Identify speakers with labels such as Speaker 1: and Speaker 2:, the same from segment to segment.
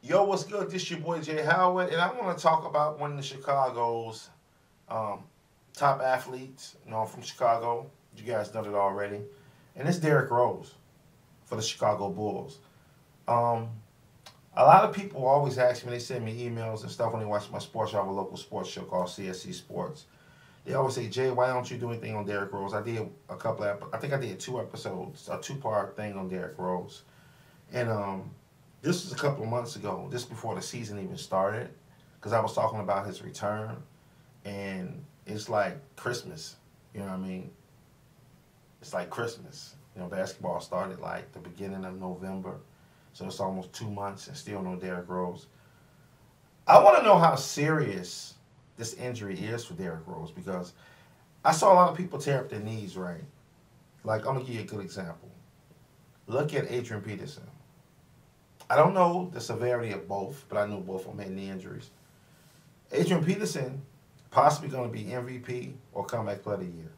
Speaker 1: Yo, what's good? This your boy Jay Howard, and I want to talk about one of the Chicago's um, top athletes. I'm from Chicago. You guys know that already, and it's Derrick Rose for the Chicago Bulls. Um, a lot of people always ask me. They send me emails and stuff when they watch my sports show. I have a local sports show called CSC Sports. They always say, Jay, why don't you do anything on Derrick Rose? I did a couple. I think I did 2 episodes, a two-part thing on Derrick Rose, and this was a couple of months ago, just before the season even started, because I was talking about his return, and it's like Christmas. You know what I mean? It's like Christmas. Basketball started like the beginning of November, so it's almost 2 months and still no Derrick Rose. I want to know how serious this injury is for Derrick Rose because I saw a lot of people tear up their knees, right? Like, I'm going to give you a good example. Look at Adrian Peterson. I don't know the severity of both, but I know both of them had knee injuries. Adrian Peterson possibly going to be MVP or comeback player of the year.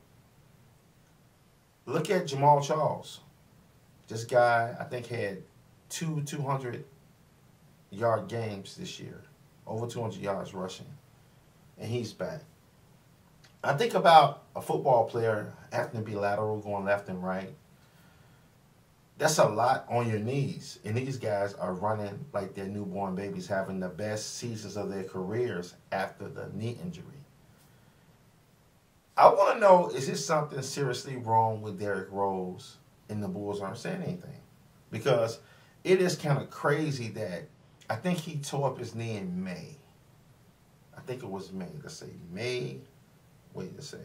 Speaker 1: Look at Jamal Charles. This guy, I think, had 200-yard games this year, over 200 yards rushing, and he's back. I think about a football player having to be lateral, going left and right. That's a lot on your knees. And these guys are running like they're newborn babies, having the best seasons of their careers after the knee injury. I want to know, is this something seriously wrong with Derrick Rose and the Bulls aren't saying anything? Because it is kind of crazy that I think he tore up his knee in May. I think it was May. Let's say May. Wait, let's say.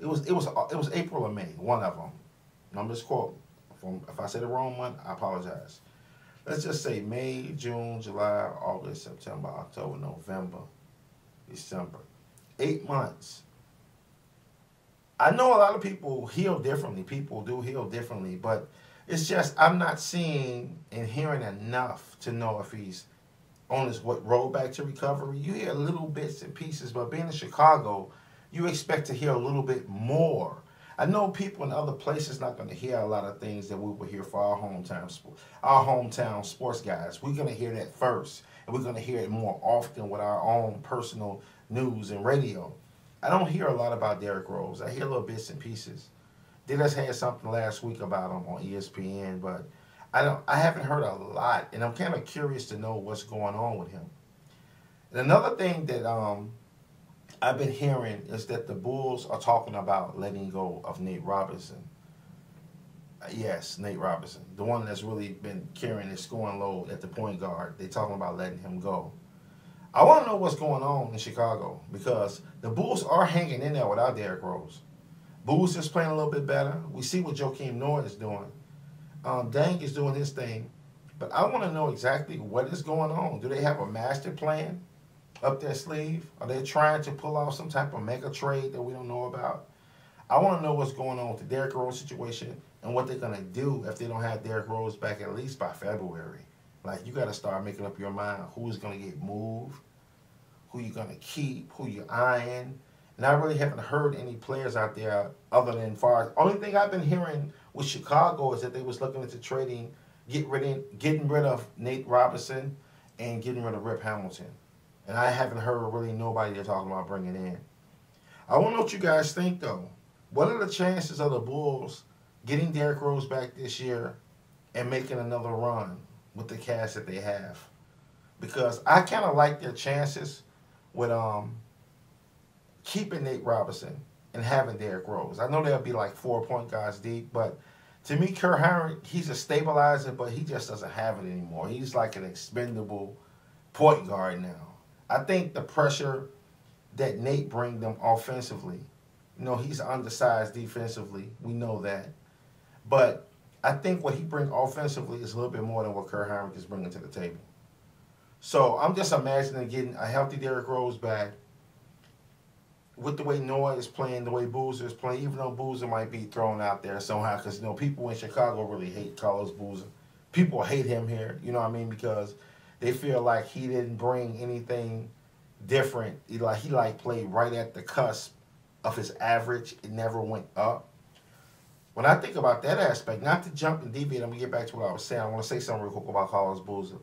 Speaker 1: It was April or May, one of them. I'm just quoting. If I said the wrong one, I apologize. Let's just say May, June, July, August, September, October, November, December. 8 months. I know a lot of people heal differently. People do heal differently, but it's just I'm not seeing and hearing enough to know if he's on his road back to recovery. You hear little bits and pieces, but being in Chicago, you expect to hear a little bit more. I know people in other places not going to hear a lot of things that we will hear for our hometown sports guys. We're going to hear that first, and we're going to hear it more often with our own personal news and radio. I don't hear a lot about Derrick Rose. I hear little bits and pieces. They just had something last week about him on ESPN, but I haven't heard a lot, and I'm kind of curious to know what's going on with him. And another thing that I've been hearing is that the Bulls are talking about letting go of Nate Robinson. Yes, Nate Robinson, the one that's really been carrying his scoring load at the point guard. They're talking about letting him go. I want to know what's going on in Chicago because the Bulls are hanging in there without Derrick Rose. Bulls is playing a little bit better. We see what Joakim Noah is doing. Dang is doing his thing. But I want to know exactly what is going on. Do they have a master plan up their sleeve? Are they trying to pull off some type of mega trade that we don't know about? I want to know what's going on with the Derrick Rose situation and what they're going to do if they don't have Derrick Rose back at least by February. Like, you got to start making up your mind who's going to get moved, who you're going to keep, who you're eyeing. And I really haven't heard any players out there other than far as only thing I've been hearing with Chicago is that they was looking into trading, getting rid of Nate Robinson and getting rid of Rip Hamilton. And I haven't heard really nobody they're talking about bringing in. I want to know what you guys think, though. What are the chances of the Bulls getting Derrick Rose back this year and making another run with the cast that they have? Because I kind of like their chances with keeping Nate Robinson and having Derrick Rose. I know they'll be like 4-point guys deep, but to me, Kurt Henry, he's a stabilizer, but he just doesn't have it anymore. He's like an expendable point guard now. I think the pressure that Nate brings them offensively, he's undersized defensively. We know that. But I think what he brings offensively is a little bit more than what Kurt Henry is bringing to the table. So I'm just imagining getting a healthy Derrick Rose back with the way Noah is playing, the way Boozer is playing, even though Boozer might be thrown out there somehow because, people in Chicago really hate Carlos Boozer. People hate him here, you know what I mean, because they feel like he didn't bring anything different. He played right at the cusp of his average. It never went up. When I think about that aspect, not to jump and deviate, I'm going to get back to what I was saying. I want to say something real quick about Carlos Boozer.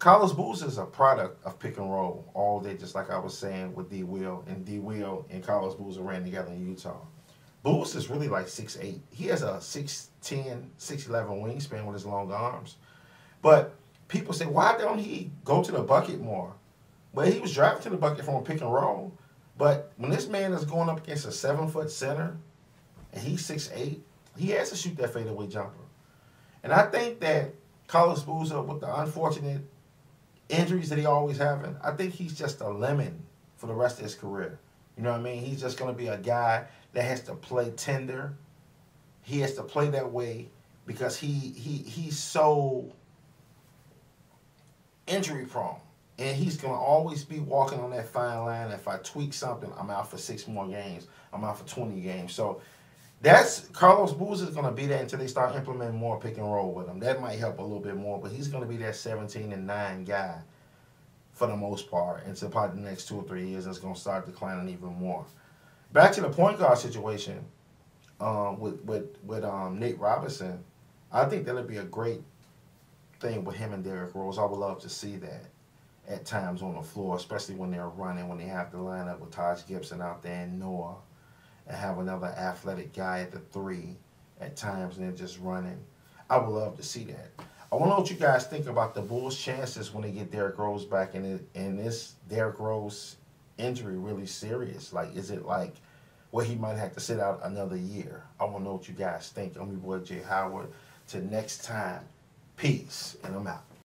Speaker 1: Carlos Boozer is a product of pick and roll all day, just like I was saying with D. Will. And D. Will and Carlos Boozer ran together in Utah. Boozer is really like 6'8". He has a 6'10", 6'11" wingspan with his long arms. But people say, why don't he go to the bucket more? Well, he was driving to the bucket from a pick and roll. But when this man is going up against a 7-foot center and he's 6'8", he has to shoot that fadeaway jumper. And I think that Carlos Boozer, with the unfortunate injuries that he always having, I think he's just a lemon for the rest of his career. You know what I mean? He's just going to be a guy that has to play tender. He has to play that way because he's so injury prone. And he's going to always be walking on that fine line. If I tweak something, I'm out for 6 more games. I'm out for 20 games. So that's Carlos Boozer is going to be there until they start implementing more pick and roll with him. That might help a little bit more, but he's going to be that 17-9 guy for the most part until probably the next 2 or 3 years. It's going to start declining even more. Back to the point guard situation with Nate Robinson, I think that'll be a great thing with him and Derrick Rose. I would love to see that at times on the floor, especially when they're running, when they have to line up with Taj Gibson out there and Noah, and have another athletic guy at the 3 at times, and they're just running. I would love to see that. I want to know what you guys think about the Bulls' chances when they get Derrick Rose back, and this Derrick Rose injury really serious? Like, is it like where he might have to sit out another year? I want to know what you guys think. I'm your boy Jay Howard. Till next time, peace, and I'm out.